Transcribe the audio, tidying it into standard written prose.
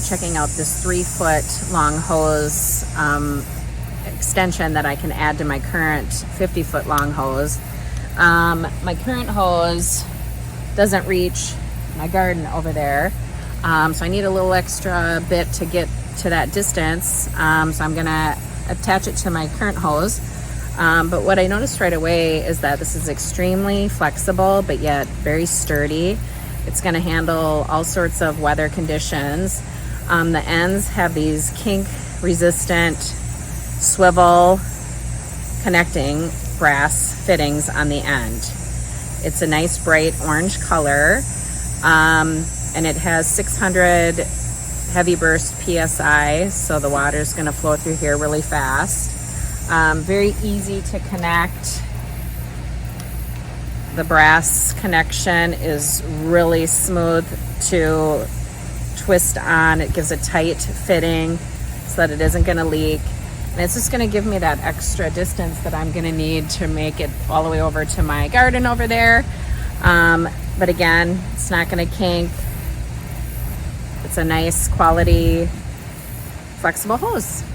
checking out this 3-foot long hose extension that I can add to my current 50-foot long hose. My current hose doesn't reach my garden over there, so I need a little extra bit to get to that distance, so I'm gonna attach it to my current hose. But what I noticed right away is that this is extremely flexible but yet very sturdy. It's going to handle all sorts of weather conditions. The ends have these kink resistant swivel connecting brass fittings on the end. It's a nice bright orange color, and it has 600 heavy burst PSI, so the water is going to flow through here really fast. Very easy to connect. The brass connection is really smooth to twist on. It gives a tight fitting so that it isn't going to leak. And it's just going to give me that extra distance that I'm going to need to make it all the way over to my garden over there. But again, it's not going to kink. It's a nice quality, flexible hose.